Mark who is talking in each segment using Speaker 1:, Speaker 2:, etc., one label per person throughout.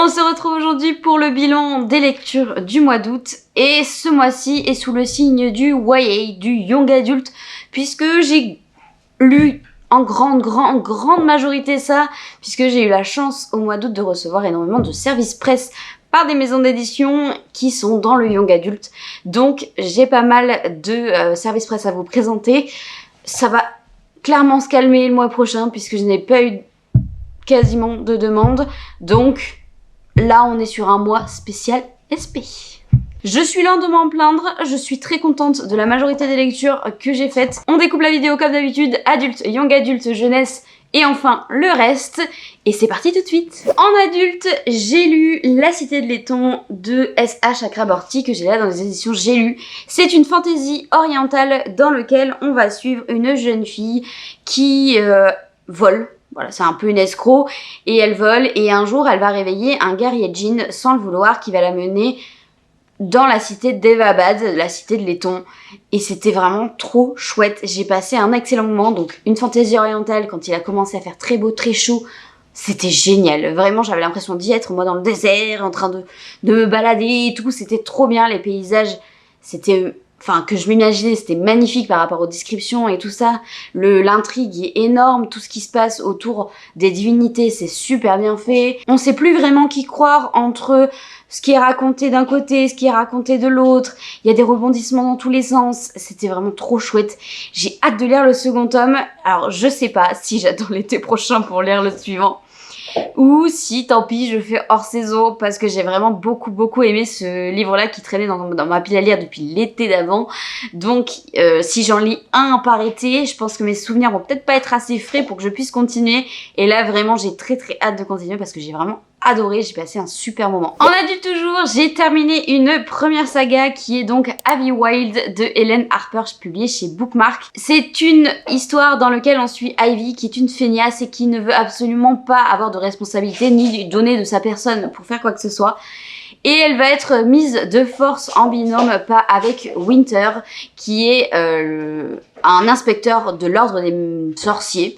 Speaker 1: On se retrouve aujourd'hui pour le bilan des lectures du mois d'août et ce mois-ci est sous le signe du YA, du Young Adult, puisque j'ai lu en grande majorité ça, puisque j'ai eu la chance au mois d'août de recevoir énormément de services presse par des maisons d'édition qui sont dans le Young Adult. Donc j'ai pas mal de services presse à vous présenter. Ça va clairement se calmer le mois prochain puisque je n'ai pas eu quasiment de demandes. Donc là, on est sur un mois spécial SP. Je suis loin de m'en plaindre, je suis très contente de la majorité des lectures que j'ai faites. On découpe la vidéo comme d'habitude, adulte, young adulte, jeunesse et enfin le reste. Et c'est parti tout de suite. En adulte, j'ai lu La Cité de Laiton de S.A. Chakraborty que j'ai là dans les éditions J'ai lu. C'est une fantaisie orientale dans laquelle on va suivre une jeune fille qui vole. Voilà, c'est un peu une escroc et elle vole et un jour elle va réveiller un guerrier djinn sans le vouloir qui va la mener dans la cité d'Evabad, la cité de Laiton. Et c'était vraiment trop chouette. J'ai passé un excellent moment, donc une fantaisie orientale quand il a commencé à faire très beau, très chaud. C'était génial, vraiment j'avais l'impression d'y être, moi dans le désert, en train de me balader et tout, c'était trop bien, les paysages, c'était... Enfin, que je m'imaginais, c'était magnifique par rapport aux descriptions et tout ça. L'intrigue est énorme, tout ce qui se passe autour des divinités, c'est super bien fait. On sait plus vraiment qui croire entre ce qui est raconté d'un côté, ce qui est raconté de l'autre. Il y a des rebondissements dans tous les sens. C'était vraiment trop chouette. J'ai hâte de lire le second tome. Alors, je sais pas si j'attends l'été prochain pour lire le suivant. Ou si, tant pis, je fais hors saison parce que j'ai vraiment beaucoup aimé ce livre-là qui traînait dans ma pile à lire depuis l'été d'avant. Donc, si j'en lis un par été, je pense que mes souvenirs vont peut-être pas être assez frais pour que je puisse continuer. Et là, vraiment, j'ai très hâte de continuer parce que j'ai vraiment adoré, j'ai passé un super moment. En adulte toujours, j'ai terminé une première saga qui est donc Abby Wild de Hélène Harper, publiée chez Bookmark. C'est une histoire dans laquelle on suit Ivy qui est une feignasse et qui ne veut absolument pas avoir de responsabilité ni donner de sa personne pour faire quoi que ce soit. Et elle va être mise de force en binôme avec Winter, qui est un inspecteur de l'ordre des sorciers.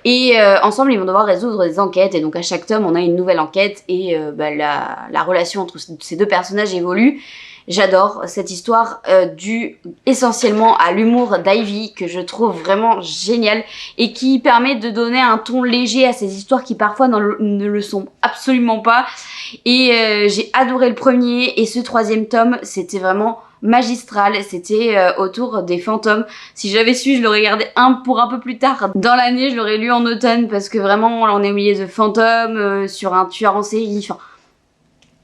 Speaker 1: Et ensemble, ils vont devoir résoudre des enquêtes. Et donc, à chaque tome, on a une nouvelle enquête. Et la relation entre ces deux personnages évolue. J'adore cette histoire due essentiellement à l'humour d'Ivy que je trouve vraiment génial et qui permet de donner un ton léger à ces histoires qui parfois ne le sont absolument pas. Et j'ai adoré le premier et ce troisième tome, c'était vraiment magistral, c'était autour des fantômes. Si j'avais su, je l'aurais gardé pour un peu plus tard dans l'année, je l'aurais lu en automne parce que vraiment on est au milieu de fantômes sur un tueur en série, enfin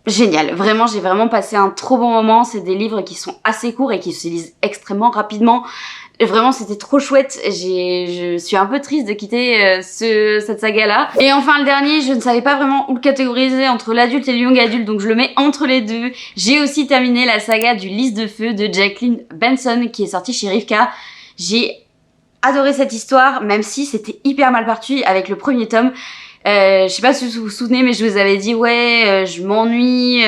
Speaker 1: génial, vraiment j'ai vraiment passé un trop bon moment. C'est des livres qui sont assez courts et qui se lisent extrêmement rapidement. Vraiment c'était trop chouette, je suis un peu triste de quitter cette saga là. Et enfin le dernier, je ne savais pas vraiment où le catégoriser entre l'adulte et le young adulte, donc je le mets entre les deux. J'ai aussi terminé la saga du Lys de Feu de Jacqueline Benson qui est sortie chez Rivka. J'ai adoré cette histoire, même si c'était hyper mal parti avec le premier tome. Je sais pas si vous vous souvenez, mais je vous avais dit ouais, je m'ennuie,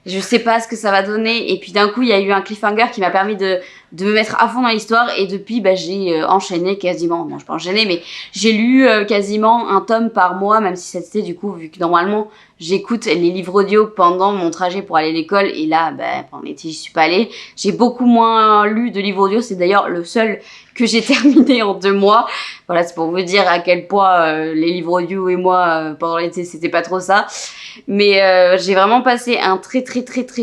Speaker 1: je sais pas ce que ça va donner. Et puis d'un coup, il y a eu un cliffhanger qui m'a permis de me mettre à fond dans l'histoire. Et depuis, j'ai enchaîné quasiment, non je peux enchaîner, mais j'ai lu quasiment un tome par mois, même si c'était du coup, vu que normalement j'écoute les livres audio pendant mon trajet pour aller à l'école. Et là, pendant l'été, j'y suis pas allée. J'ai beaucoup moins lu de livres audio. C'est d'ailleurs le seul que j'ai terminé en 2 mois. Voilà, c'est pour vous dire à quel point les livres audio et moi, pendant l'été, c'était pas trop ça. Mais j'ai vraiment passé un très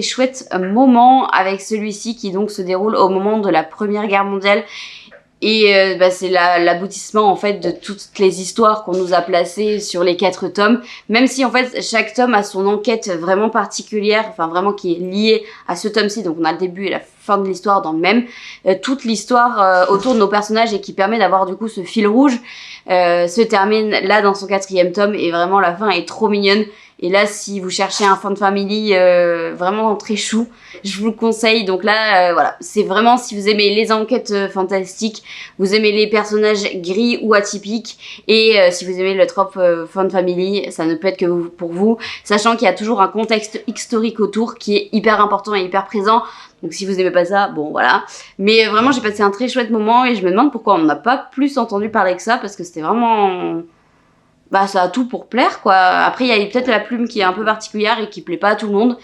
Speaker 1: chouette moment avec celui-ci qui donc se déroule au moment de la Première Guerre mondiale. Et c'est l'aboutissement en fait de toutes les histoires qu'on nous a placées sur les 4 tomes, même si en fait chaque tome a son enquête vraiment particulière, enfin vraiment qui est liée à ce tome-ci. Donc on a le début et la fin de l'histoire dans le même, toute l'histoire autour de nos personnages et qui permet d'avoir du coup ce fil rouge se termine là dans son 4e tome et vraiment la fin est trop mignonne. Et là, si vous cherchez un fan family vraiment très chou, je vous le conseille. Donc là, voilà, c'est vraiment si vous aimez les enquêtes fantastiques, vous aimez les personnages gris ou atypiques, et si vous aimez le trope fan family, ça ne peut être que pour vous, sachant qu'il y a toujours un contexte historique autour qui est hyper important et hyper présent. Donc si vous aimez pas ça, bon voilà. Mais vraiment, j'ai passé un très chouette moment et je me demande pourquoi on n'a pas plus entendu parler que ça, parce que c'était vraiment bah ça a tout pour plaire quoi. Après il y a peut-être la plume qui est un peu particulière et qui plaît pas à tout le monde.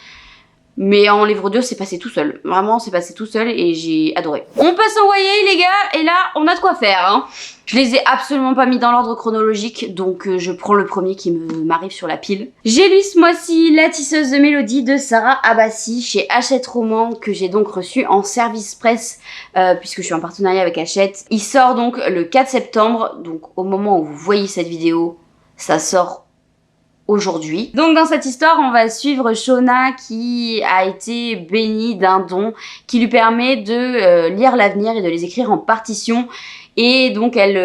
Speaker 1: Mais en livre 2, c'est passé tout seul. Vraiment, c'est passé tout seul et j'ai adoré. On passe en YA, les gars, et là, on a de quoi faire, hein. Je les ai absolument pas mis dans l'ordre chronologique, donc je prends le premier qui m'arrive sur la pile. J'ai lu ce mois-ci La tisseuse de mélodie de Sarah Abbasi chez Hachette Roman, que j'ai donc reçu en service presse, puisque je suis en partenariat avec Hachette. Il sort donc le 4 septembre, donc au moment où vous voyez cette vidéo, ça sort aujourd'hui. Donc dans cette histoire, on va suivre Shona qui a été bénie d'un don qui lui permet de lire l'avenir et de les écrire en partition. Et donc elle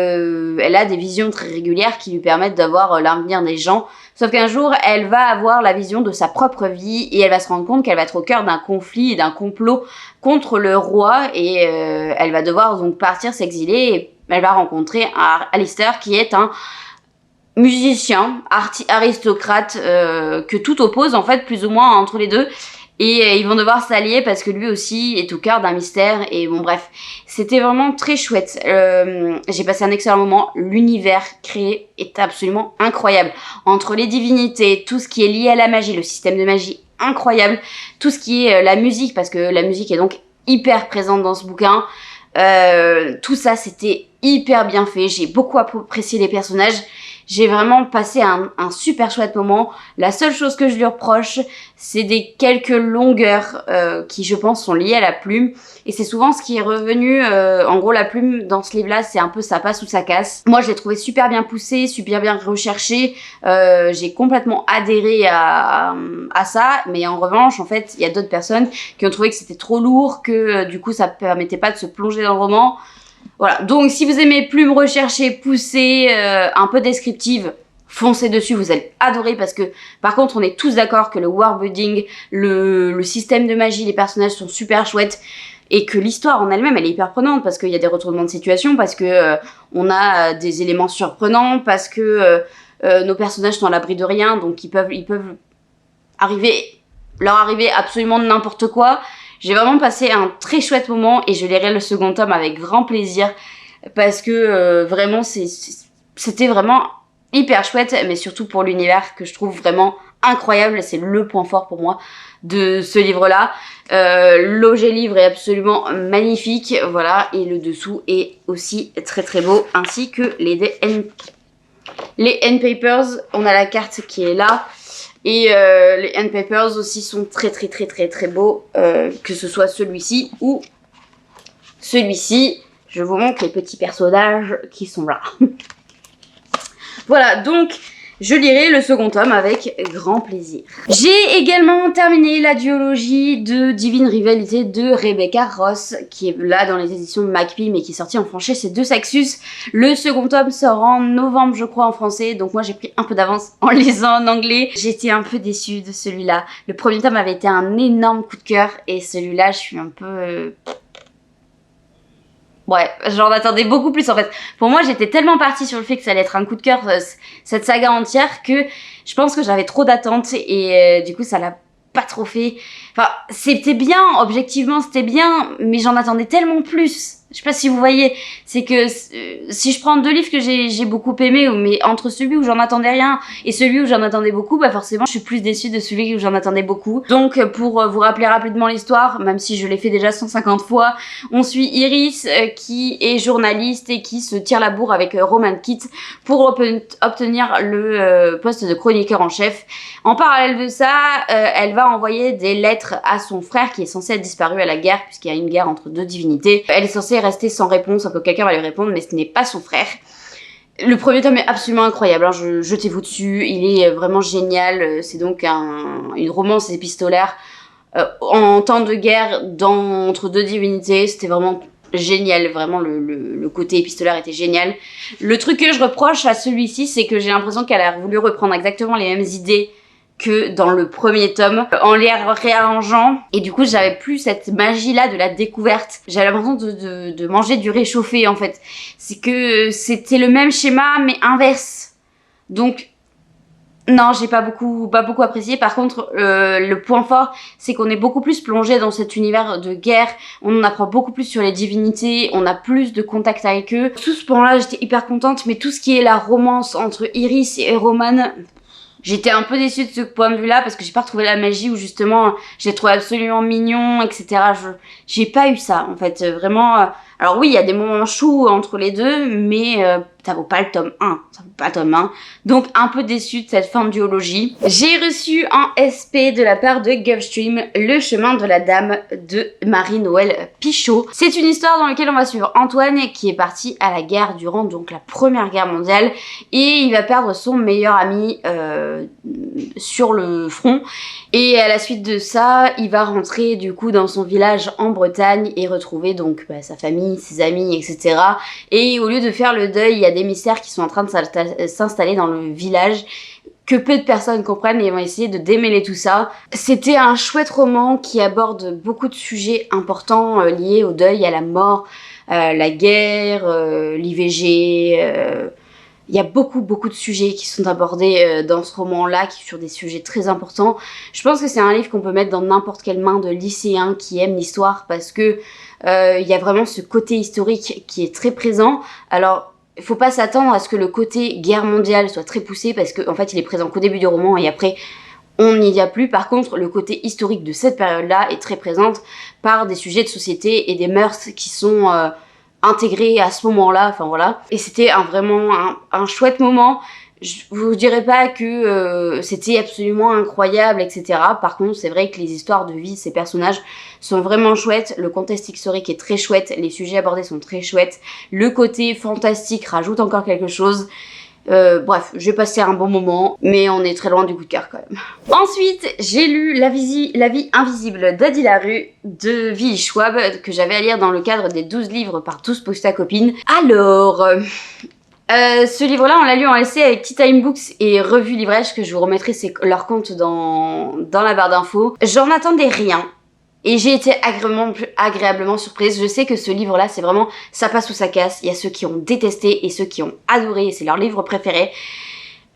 Speaker 1: a des visions très régulières qui lui permettent d'avoir l'avenir des gens. Sauf qu'un jour, elle va avoir la vision de sa propre vie et elle va se rendre compte qu'elle va être au cœur d'un conflit et d'un complot contre le roi. Et elle va devoir donc partir s'exiler et elle va rencontrer Alistair qui est un musicien, aristocrate, que tout oppose en fait plus ou moins entre les deux. Et ils vont devoir s'allier parce que lui aussi est au cœur d'un mystère. Et bon bref, c'était vraiment très chouette. J'ai passé un excellent moment. L'univers créé est absolument incroyable. Entre les divinités, tout ce qui est lié à la magie, le système de magie incroyable. Tout ce qui est la musique, parce que la musique est donc hyper présente dans ce bouquin. Tout ça c'était hyper bien fait. J'ai beaucoup apprécié les personnages. J'ai vraiment passé un super chouette moment. La seule chose que je lui reproche, c'est des quelques longueurs qui, je pense, sont liées à la plume. Et c'est souvent ce qui est revenu. En gros, la plume, dans ce livre-là, c'est un peu ça passe ou ça casse. Moi, je l'ai trouvé super bien poussé, super bien recherché. J'ai complètement adhéré à ça. Mais en revanche, en fait, il y a d'autres personnes qui ont trouvé que c'était trop lourd, que du coup, ça permettait pas de se plonger dans le roman. Voilà, donc si vous aimez plumes recherchées, poussées, un peu descriptives, foncez dessus, vous allez adorer parce que par contre on est tous d'accord que le worldbuilding, le système de magie, les personnages sont super chouettes et que l'histoire en elle-même elle est hyper prenante parce qu'il y a des retournements de situation, parce que on a des éléments surprenants, parce que nos personnages sont à l'abri de rien, donc ils peuvent leur arriver absolument n'importe quoi. J'ai vraiment passé un très chouette moment et je lirai le second tome avec grand plaisir parce que vraiment c'était vraiment hyper chouette, mais surtout pour l'univers que je trouve vraiment incroyable. C'est le point fort pour moi de ce livre-là. L'objet livre est absolument magnifique, voilà, et le dessous est aussi très très beau, ainsi que les end papers. On a la carte qui est là. Et les end papers aussi sont très très très très très beaux, que ce soit celui-ci ou celui-ci. Je vous montre les petits personnages qui sont là. Voilà, donc je lirai le second tome avec grand plaisir. J'ai également terminé la duologie de Divine Rivalité de Rebecca Ross, qui est là dans les éditions de McPhee, mais qui est sortie en français chez De Saxus. Le second tome sort en novembre, je crois, en français, donc moi j'ai pris un peu d'avance en lisant en anglais. J'étais un peu déçue de celui-là. Le premier tome avait été un énorme coup de cœur, et celui-là, je suis un peu... Ouais, j'en attendais beaucoup plus en fait. Pour moi, j'étais tellement partie sur le fait que ça allait être un coup de cœur, cette saga entière, que je pense que j'avais trop d'attentes et du coup, ça l'a pas trop fait. Enfin, c'était bien, objectivement, c'était bien, mais j'en attendais tellement plus. Je sais pas si vous voyez, c'est que si je prends deux livres que j'ai beaucoup aimés, mais entre celui où j'en attendais rien et celui où j'en attendais beaucoup, bah forcément je suis plus déçue de celui où j'en attendais beaucoup. Donc pour vous rappeler rapidement l'histoire, même si je l'ai fait déjà 150 fois, on suit Iris qui est journaliste et qui se tire la bourre avec Roman Kitt pour obtenir le poste de chroniqueur en chef. En parallèle de ça, elle va envoyer des lettres à son frère qui est censé être disparu à la guerre, puisqu'il y a une guerre entre deux divinités. Elle est censée rester sans réponse, que quelqu'un va lui répondre, mais ce n'est pas son frère. Le premier tome est absolument incroyable, hein, jetez-vous dessus, il est vraiment génial. C'est donc une romance épistolaire en temps de guerre entre deux divinités. C'était vraiment génial, vraiment le côté épistolaire était génial. Le truc que je reproche à celui-ci, c'est que j'ai l'impression qu'elle a voulu reprendre exactement les mêmes idées que dans le premier tome, en les réarrangeant, et du coup j'avais plus cette magie là de la découverte. J'avais l'impression de manger du réchauffé en fait. C'est que c'était le même schéma mais inverse. Donc Non, j'ai pas beaucoup apprécié. Par contre, le point fort, c'est qu'on est beaucoup plus plongé dans cet univers de guerre. On en apprend beaucoup plus sur les divinités. On a plus de contact avec eux. Tout ce point-là, j'étais hyper contente. Mais tout ce qui est la romance entre Iris et Roman, j'étais un peu déçue de ce point de vue-là parce que j'ai pas retrouvé la magie où justement j'ai trouvé absolument mignon, etc. J'ai pas eu ça en fait, vraiment. Alors oui, il y a des moments chauds entre les deux, mais ça vaut pas le tome 1, ça vaut pas le tome 1. Donc un peu déçue de cette fin de duologie. J'ai reçu un SP de la part de Gulfstream, Le chemin de la dame de Marie-Noël Pichot. C'est une histoire dans laquelle on va suivre Antoine qui est parti à la guerre durant donc la Première Guerre mondiale et il va perdre son meilleur ami sur le front. Et à la suite de ça, il va rentrer du coup dans son village en Bretagne et retrouver donc sa famille, ses amis, etc. Et au lieu de faire le deuil, il y a des mystères qui sont en train de s'installer dans le village que peu de personnes comprennent et vont essayer de démêler tout ça. C'était un chouette roman qui aborde beaucoup de sujets importants liés au deuil, à la mort, la guerre, l'IVG... Il y a beaucoup de sujets qui sont abordés dans ce roman-là, qui sont des sujets très importants. Je pense que c'est un livre qu'on peut mettre dans n'importe quelle main de lycéen qui aime l'histoire parce que il y a vraiment ce côté historique qui est très présent. Alors, il faut pas s'attendre à ce que le côté guerre mondiale soit très poussé parce qu'en fait, il est présent qu'au début du roman et après, on n'y y a plus. Par contre, le côté historique de cette période-là est très présente par des sujets de société et des mœurs qui sont... intégré à ce moment-là, enfin voilà. Et c'était vraiment un chouette moment. Je vous dirais pas que c'était absolument incroyable, etc. Par contre, c'est vrai que les histoires de vie de ces personnages sont vraiment chouettes. Le contexte historique est très chouette. Les sujets abordés sont très chouettes. Le côté fantastique rajoute encore quelque chose. Bref, j'ai passé un bon moment, mais on est très loin du coup de cœur quand même. Ensuite, j'ai lu La vie invisible d'Adi Larue de V.I. Schwab, que j'avais à lire dans le cadre des 12 livres par Tous Posta Copine. Alors... ce livre-là, on l'a lu en essai avec Tea Time Books et Revue Libraiche, que je vous remettrai leur compte dans la barre d'infos. J'en attendais rien. Et j'ai été agréablement surprise. Je sais que ce livre-là, c'est vraiment ça passe ou ça casse. Il y a ceux qui ont détesté et ceux qui ont adoré. C'est leur livre préféré.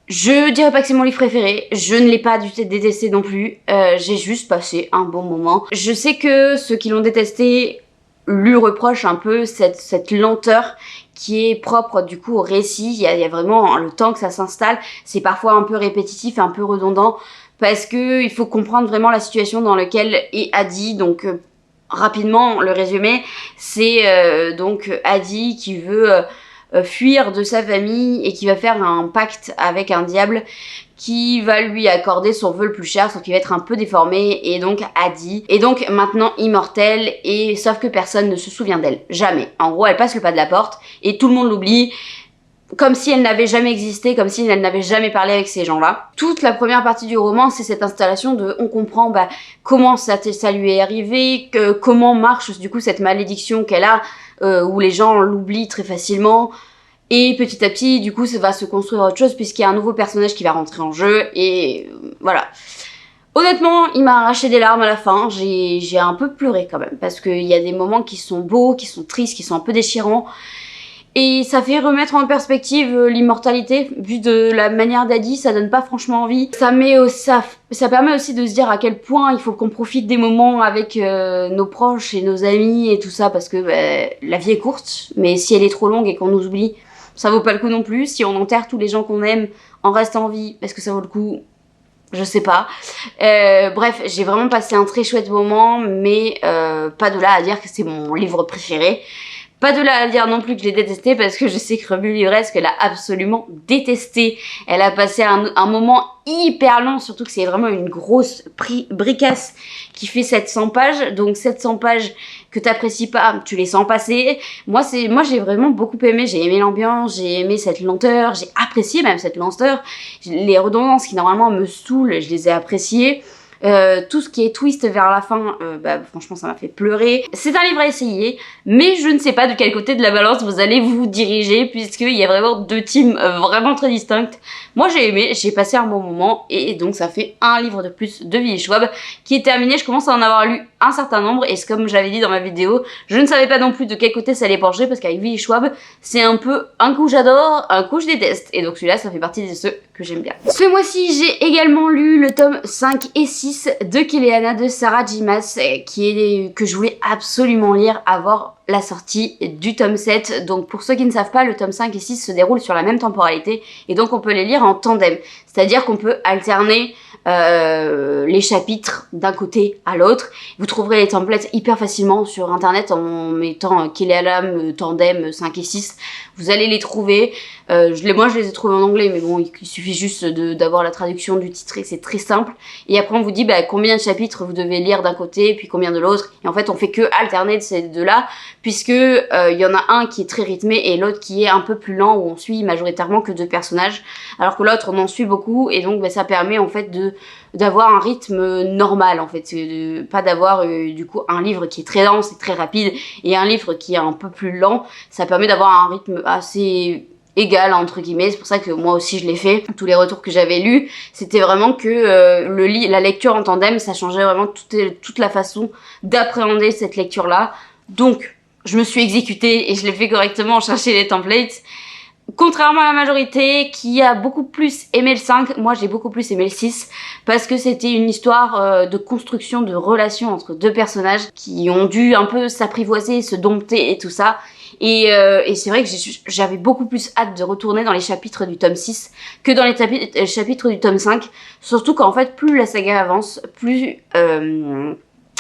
Speaker 1: Je dirais pas que c'est mon livre préféré. Je ne l'ai pas du tout détesté non plus. J'ai juste passé un bon moment. Je sais que ceux qui l'ont détesté lui reprochent un peu cette lenteur qui est propre du coup au récit. Il y a vraiment le temps que ça s'installe. C'est parfois un peu répétitif, un peu redondant. Parce que il faut comprendre vraiment la situation dans laquelle est Adi. Donc rapidement, le résumé, c'est donc Adi qui veut fuir de sa famille et qui va faire un pacte avec un diable qui va lui accorder son vœu le plus cher, sauf qu'il va être un peu déformé, et donc Adi est donc maintenant immortelle, et sauf que personne ne se souvient d'elle. Jamais. En gros, elle passe le pas de la porte, et tout le monde l'oublie, comme si elle n'avait jamais existé, comme si elle n'avait jamais parlé avec ces gens-là. Toute la première partie du roman, c'est cette installation de... On comprend comment ça lui est arrivé, comment marche du coup cette malédiction qu'elle a, où les gens l'oublient très facilement. Et petit à petit, du coup, ça va se construire autre chose, puisqu'il y a un nouveau personnage qui va rentrer en jeu, et voilà. Honnêtement, il m'a arraché des larmes à la fin, j'ai un peu pleuré quand même, parce qu'il y a des moments qui sont beaux, qui sont tristes, qui sont un peu déchirants. Et ça fait remettre en perspective l'immortalité, vu de la manière d'Adi, ça donne pas franchement envie. Ça permet aussi de se dire à quel point il faut qu'on profite des moments avec nos proches et nos amis et tout ça, parce que la vie est courte, mais si elle est trop longue et qu'on nous oublie, ça vaut pas le coup non plus. Si on enterre tous les gens qu'on aime en restant en vie, est-ce que ça vaut le coup ? Je sais pas. Bref, j'ai vraiment passé un très chouette moment, mais pas de là à dire que c'est mon livre préféré. Pas de là à dire non plus que je l'ai détesté, parce que je sais que Revue Livresque l'a absolument détesté. Elle a passé un moment hyper long, surtout que c'est vraiment une grosse bricasse qui fait 700 pages. Donc 700 pages que t'apprécies pas, tu les sens passer. Moi j'ai vraiment beaucoup aimé, j'ai aimé l'ambiance, j'ai aimé cette lenteur, j'ai apprécié même cette lenteur. Les redondances qui normalement me saoulent, je les ai appréciées. Tout ce qui est twist vers la fin, franchement ça m'a fait pleurer. C'est un livre à essayer, mais je ne sais pas de quel côté de la balance vous allez vous diriger, puisqu'il y a vraiment deux teams vraiment très distinctes. Moi j'ai aimé, j'ai passé un bon moment, et donc ça fait un livre de plus de V.I. Schwab qui est terminé. Je commence à en avoir lu un certain nombre, et comme j'avais dit dans ma vidéo, je ne savais pas non plus de quel côté ça allait pencher, parce qu'avec Willy Schwab, c'est un peu un coup j'adore, un coup je déteste, et donc celui-là ça fait partie de ceux que j'aime bien. Ce mois-ci j'ai également lu le tome 5 et 6 de Keleana de Sarah J. Maas, que je voulais absolument lire avant la sortie du tome 7. Donc pour ceux qui ne savent pas, le tome 5 et 6 se déroulent sur la même temporalité, et donc on peut les lire en tandem, c'est-à-dire qu'on peut alterner les chapitres d'un côté à l'autre. Vous trouverez les templates hyper facilement sur internet en mettant Keleana tandem 5 et 6. Vous allez les trouver. Moi je les ai trouvés en anglais, mais bon, il suffit juste d'avoir la traduction du titre et c'est très simple. Et après on vous dit combien de chapitres vous devez lire d'un côté et puis combien de l'autre. Et en fait on fait que alterner de ces deux-là, puisque il y en a un qui est très rythmé et l'autre qui est un peu plus lent, où on suit majoritairement que 2 personnages, alors que l'autre on en suit beaucoup, et donc ça permet en fait d'avoir un rythme normal en fait, pas d'avoir du coup un livre qui est très dense et très rapide et un livre qui est un peu plus lent. Ça permet d'avoir un rythme assez égal entre guillemets. C'est pour ça que moi aussi je l'ai fait. Tous les retours que j'avais lus, c'était vraiment que la lecture en tandem, ça changeait vraiment toute la façon d'appréhender cette lecture là. Donc je me suis exécutée et je l'ai fait correctement en cherchant les templates. Contrairement à la majorité qui a beaucoup plus aimé le 5, moi j'ai beaucoup plus aimé le 6, parce que c'était une histoire de construction de relations entre 2 personnages qui ont dû un peu s'apprivoiser, se dompter et tout ça. Et c'est vrai que j'avais beaucoup plus hâte de retourner dans les chapitres du tome 6 que dans les chapitres du tome 5. Surtout qu'en fait, plus la saga avance, plus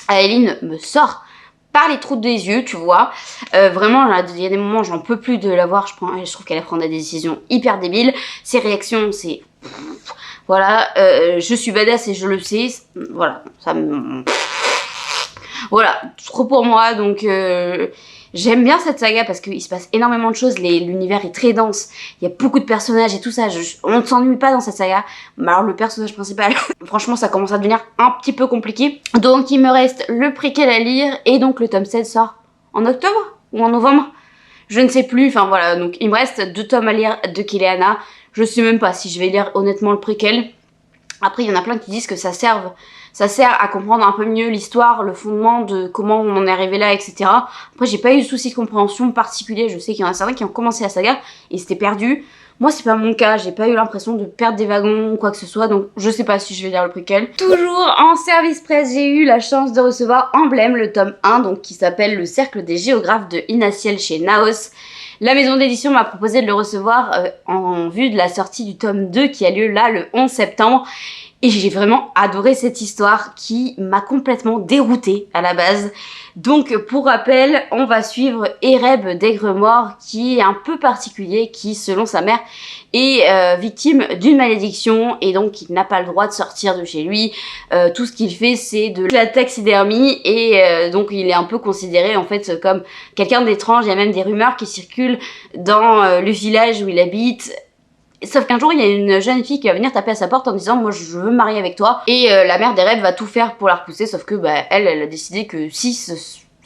Speaker 1: Aéline me sort par les trous des yeux, tu vois. Vraiment, il y a des moments, j'en peux plus de la voir. Je trouve qu'elle prend des décisions hyper débiles. Ses réactions, c'est... Voilà, je suis badass et je le sais. Voilà, ça me... Voilà, trop pour moi, donc... J'aime bien cette saga parce qu'il se passe énormément de choses, l'univers est très dense, il y a beaucoup de personnages et tout ça, on ne s'ennuie pas dans cette saga. Mais alors le personnage principal, franchement ça commence à devenir un petit peu compliqué. Donc il me reste le préquel à lire, et donc le tome 7 sort en octobre ou en novembre, je ne sais plus, enfin voilà, donc il me reste 2 tomes à lire de Keleana. Je sais même pas si je vais lire honnêtement le préquel. Après il y en a plein qui disent que ça sert à comprendre un peu mieux l'histoire, le fondement de comment on en est arrivé là, etc. Après, j'ai pas eu de soucis de compréhension particulier. Je sais qu'il y en a certains qui ont commencé la saga et c'était perdu. Moi, c'est pas mon cas. J'ai pas eu l'impression de perdre des wagons ou quoi que ce soit. Donc, je sais pas si je vais lire le préquel. Toujours en service presse, j'ai eu la chance de recevoir Emblème, le tome 1, donc qui s'appelle Le Cercle des Géographes de Inaciel chez Naos. La maison d'édition m'a proposé de le recevoir en vue de la sortie du tome 2 qui a lieu là le 11 septembre. Et j'ai vraiment adoré cette histoire qui m'a complètement déroutée à la base. Donc pour rappel, on va suivre Ereb d'Aigre-Mort, qui est un peu particulier, qui selon sa mère est victime d'une malédiction et donc il n'a pas le droit de sortir de chez lui. Tout ce qu'il fait c'est de la taxidermie et donc il est un peu considéré en fait comme quelqu'un d'étrange. Il y a même des rumeurs qui circulent dans le village où il habite. Sauf qu'un jour, il y a une jeune fille qui va venir taper à sa porte en disant « Moi, je veux me marier avec toi ». Et la mère d'Ereb va tout faire pour la repousser, sauf que elle a décidé que si, ce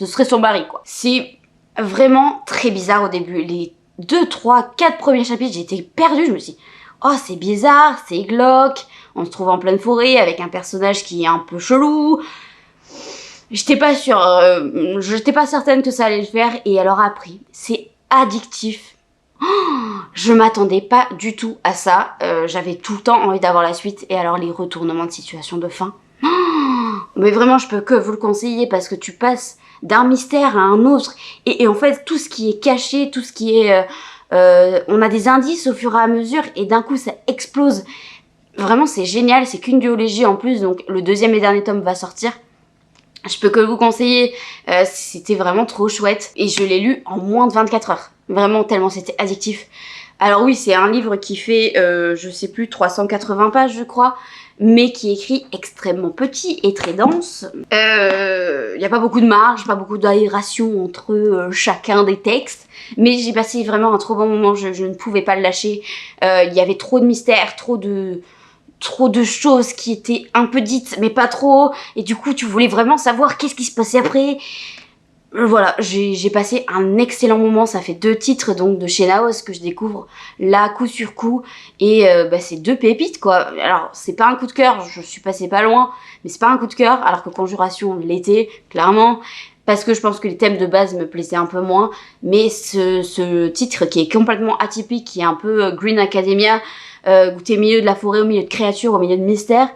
Speaker 1: serait son mari, quoi. C'est vraiment très bizarre au début. Les 2, 3, 4 premiers chapitres, j'étais perdue. Je me suis dit « Oh, c'est bizarre, c'est glauque. On se trouve en pleine forêt avec un personnage qui est un peu chelou. » J'étais pas sûre, j'étais pas certaine que ça allait le faire. Et alors après, c'est addictif. Je m'attendais pas du tout à ça, j'avais tout le temps envie d'avoir la suite, et alors les retournements de situation de fin. Mais vraiment je peux que vous le conseiller parce que tu passes d'un mystère à un autre, et en fait tout ce qui est caché, tout ce qui est... on a des indices au fur et à mesure et d'un coup ça explose. Vraiment c'est génial, c'est qu'une duologie en plus, donc le 2e et dernier tome va sortir. Je peux que vous conseiller, c'était vraiment trop chouette et je l'ai lu en moins de 24 heures. Vraiment tellement c'était addictif. Alors oui, c'est un livre qui fait, je sais plus, 380 pages je crois, mais qui est écrit extrêmement petit et très dense. Il n'y a pas beaucoup de marge, pas beaucoup d'aération entre chacun des textes, mais j'ai passé vraiment un trop bon moment, je ne pouvais pas le lâcher. Il y avait trop de mystères, trop de choses qui étaient un peu dites mais pas trop, et du coup tu voulais vraiment savoir qu'est-ce qui se passait après. Voilà, j'ai passé un excellent moment. Ça fait 2 titres donc de chez Naos que je découvre là coup sur coup, et c'est 2 pépites quoi. Alors c'est pas un coup de cœur, je suis passée pas loin, mais c'est pas un coup de cœur, alors que Conjuration l'était clairement, parce que je pense que les thèmes de base me plaisaient un peu moins. Mais ce titre qui est complètement atypique, qui est un peu Green Academia, où t'es au milieu de la forêt, au milieu de créatures, au milieu de mystères.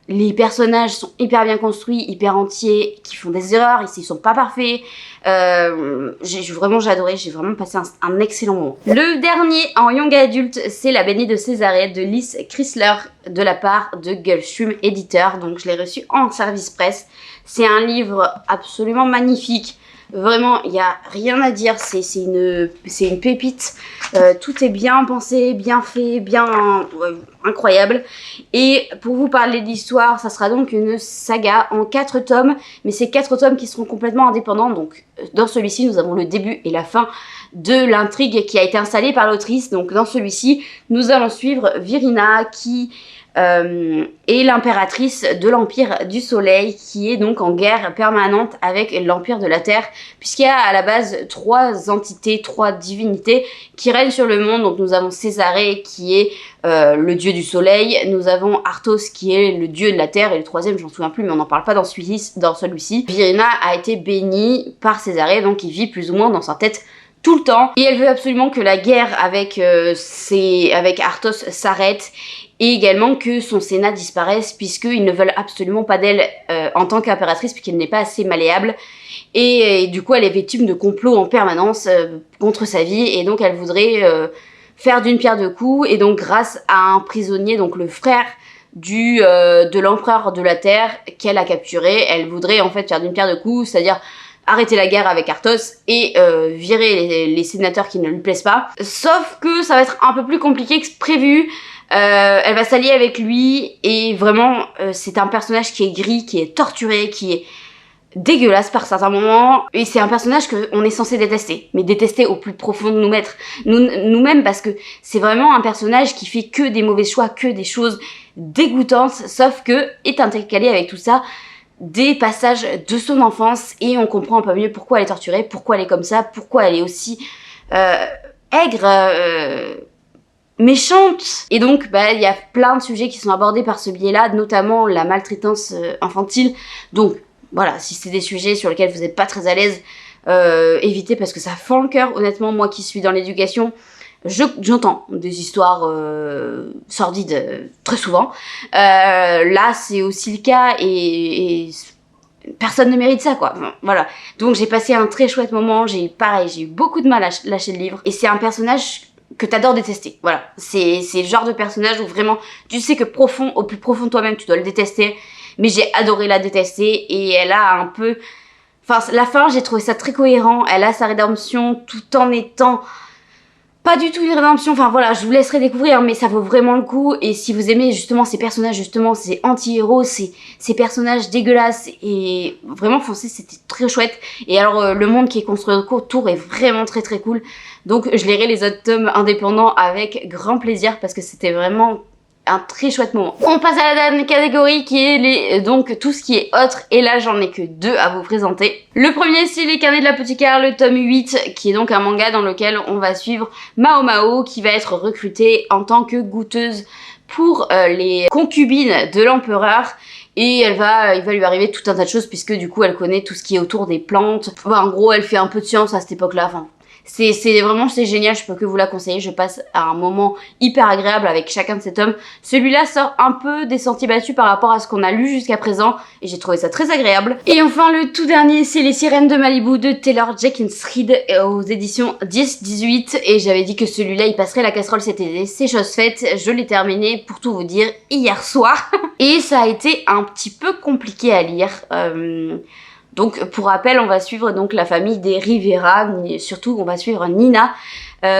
Speaker 1: Les personnages sont hyper bien construits, hyper entiers, qui font des erreurs, ils sont pas parfaits. J'ai adoré, j'ai vraiment passé un excellent moment. Le dernier en young adulte, c'est La baignée de Césarée de Liz Chrysler, de la part de Gulfstream Éditeur. Donc je l'ai reçu en service presse. C'est un livre absolument magnifique. Vraiment, il n'y a rien à dire, c'est une pépite. Tout est bien pensé, bien fait, incroyable. Et pour vous parler de l'histoire, ça sera donc une saga en 4 tomes, mais ces 4 tomes qui seront complètement indépendants. Donc dans celui-ci, nous avons le début et la fin de l'intrigue qui a été installée par l'autrice. Donc dans celui-ci, nous allons suivre Virina qui est l'impératrice de l'Empire du Soleil, qui est donc en guerre permanente avec l'Empire de la Terre, puisqu'il y a à la base 3 entités, 3 divinités qui règnent sur le monde. Donc nous avons Césarée qui est le dieu du soleil, nous avons Arthos qui est le dieu de la terre, et le troisième j'en souviens plus, mais on n'en parle pas dans celui-ci. Virina a été bénie par Césarée, donc il vit plus ou moins dans sa tête tout le temps, et elle veut absolument que la guerre avec Arthos s'arrête, et également que son sénat disparaisse, puisqu'ils ne veulent absolument pas d'elle en tant qu'impératrice, puisqu'elle n'est pas assez malléable. Et du coup, elle est victime de complots en permanence contre sa vie, et donc elle voudrait faire d'une pierre deux coups. Et donc, grâce à un prisonnier, donc le frère de l'empereur de la Terre qu'elle a capturé, elle voudrait en fait faire d'une pierre deux coups, c'est-à-dire arrêter la guerre avec Arthos et virer les sénateurs qui ne lui plaisent pas. Sauf que ça va être un peu plus compliqué que prévu. Elle va s'allier avec lui, et vraiment c'est un personnage qui est gris, qui est torturé, qui est dégueulasse par certains moments, et c'est un personnage qu'on est censé détester, mais détester au plus profond de nous-mêmes, parce que c'est vraiment un personnage qui fait que des mauvais choix, que des choses dégoûtantes, sauf que est intercalé avec tout ça des passages de son enfance, et on comprend un peu mieux pourquoi elle est torturée, pourquoi elle est comme ça, pourquoi elle est aussi aigre, méchante. Et donc il y a plein de sujets qui sont abordés par ce biais-là, notamment la maltraitance infantile. Donc voilà, si c'est des sujets sur lesquels vous n'êtes pas très à l'aise, évitez, parce que ça fend le cœur. Honnêtement, moi qui suis dans l'éducation, j'entends des histoires sordides très souvent. Là, c'est aussi le cas, et personne ne mérite ça, quoi. Voilà. Donc j'ai passé un très chouette moment. J'ai eu beaucoup de mal à lâcher le livre. Et c'est un personnage que t'adores détester. Voilà. C'est le genre de personnage où vraiment, tu sais que au plus profond de toi-même, tu dois le détester. Mais j'ai adoré la détester, et elle a un peu... Enfin, la fin, j'ai trouvé ça très cohérent. Elle a sa rédemption tout en étant pas du tout une rédemption. Enfin voilà, je vous laisserai découvrir, mais ça vaut vraiment le coup. Et si vous aimez justement ces personnages, justement ces anti-héros, ces personnages dégueulasses, et vraiment foncez, c'était très chouette. Et alors le monde qui est construit autour est vraiment très très cool. Donc je lirai les autres tomes indépendants avec grand plaisir, parce que c'était vraiment un très chouette moment. On passe à la dernière catégorie, qui est donc tout ce qui est autre, et là j'en ai que 2 à vous présenter. Le premier, c'est Les Carnets de l'Apothicaire, le tome 8, qui est donc un manga dans lequel on va suivre Mao Mao, qui va être recrutée en tant que goûteuse pour les concubines de l'empereur. Et il va lui arriver tout un tas de choses, puisque du coup elle connaît tout ce qui est autour des plantes. Enfin, en gros, elle fait un peu de science à cette époque-là. Enfin, c'est génial, je peux que vous la conseiller. Je passe à un moment hyper agréable avec chacun de ces tomes. Celui-là sort un peu des sentiers battus par rapport à ce qu'on a lu jusqu'à présent, et j'ai trouvé ça très agréable. Et enfin, le tout dernier, c'est Les Sirènes de Malibu de Taylor Jenkins Reid aux éditions 10-18, et j'avais dit que celui-là il passerait la casserole cet été. C'est chose faite, je l'ai terminé, pour tout vous dire, hier soir. Et ça a été un petit peu compliqué à lire. Donc pour rappel, on va suivre donc la famille des Rivera, surtout on va suivre Nina,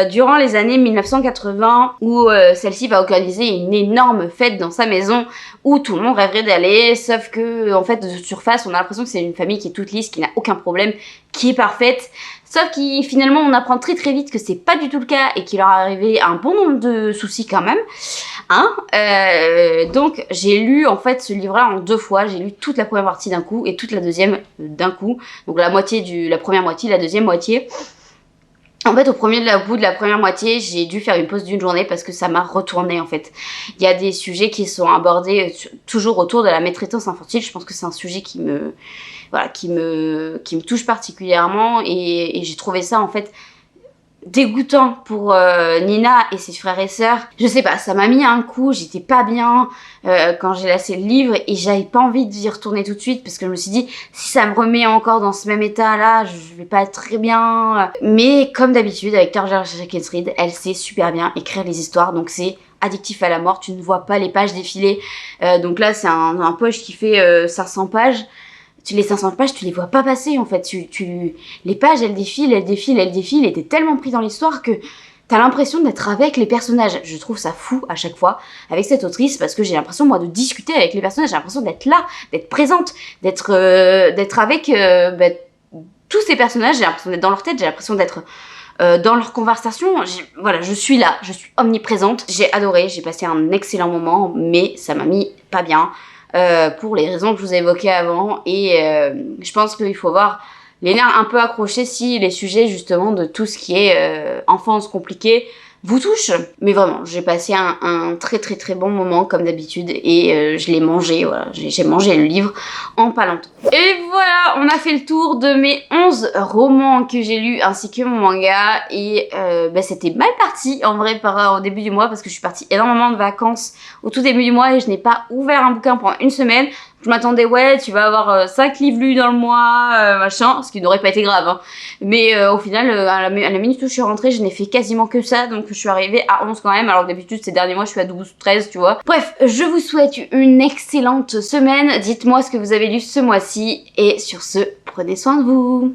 Speaker 1: durant les années 1980 où celle-ci va organiser une énorme fête dans sa maison où tout le monde rêverait d'aller, sauf que en fait de surface on a l'impression que c'est une famille qui est toute lisse, qui n'a aucun problème, qui est parfaite. Sauf qu'il finalement on apprend très très vite que c'est pas du tout le cas et qu'il leur est arrivé un bon nombre de soucis quand même. Donc j'ai lu en fait ce livre-là en 2 fois. J'ai lu toute la première partie d'un coup et toute la deuxième d'un coup. Donc la première moitié, la deuxième moitié. En fait, au bout de la première moitié, j'ai dû faire une pause d'une journée parce que ça m'a retourné en fait. Il y a des sujets qui sont abordés toujours autour de la maltraitance infantile. Je pense que c'est un sujet qui me touche particulièrement et j'ai trouvé ça en fait dégoûtant pour Nina et ses frères et sœurs. Je sais pas, ça m'a mis un coup, j'étais pas bien quand j'ai laissé le livre et j'avais pas envie d'y retourner tout de suite parce que je me suis dit si ça me remet encore dans ce même état là, je vais pas être très bien. Mais comme d'habitude avec Tarja Jenkins Reid, elle sait super bien écrire les histoires, donc c'est addictif à la mort, tu ne vois pas les pages défiler. Donc là c'est un poche qui fait 500 pages. Les 500 pages, tu les vois pas passer en fait. Les pages, elles défilent, et t'es tellement pris dans l'histoire que t'as l'impression d'être avec les personnages. Je trouve ça fou à chaque fois avec cette autrice parce que j'ai l'impression moi de discuter avec les personnages, j'ai l'impression d'être là, d'être présente, d'être avec tous ces personnages, j'ai l'impression d'être dans leur tête, j'ai l'impression d'être dans leur conversation. Voilà, je suis là, je suis omniprésente. J'ai adoré, j'ai passé un excellent moment, mais ça m'a mis pas bien. Pour les raisons que je vous ai évoquées avant et je pense qu'il faut voir les nerfs un peu accrochés si les sujets justement de tout ce qui est enfance compliquée vous touchent. Mais vraiment, j'ai passé un très très très bon moment comme d'habitude et je l'ai mangé, voilà, j'ai mangé le livre en pas longtemps. Et voilà, on a fait le tour de mes 11 romans que j'ai lus ainsi que mon manga et c'était mal parti en vrai au début du mois parce que je suis partie énormément de vacances au tout début du mois et je n'ai pas ouvert un bouquin pendant une semaine. Je m'attendais, ouais, tu vas avoir 5 livres lus dans le mois, machin, ce qui n'aurait pas été grave, hein. Mais au final, à la minute où je suis rentrée, je n'ai fait quasiment que ça, donc je suis arrivée à 11 quand même, alors que d'habitude, ces derniers mois, je suis à 12, 13, tu vois. Bref, je vous souhaite une excellente semaine, dites-moi ce que vous avez lu ce mois-ci, et sur ce, prenez soin de vous.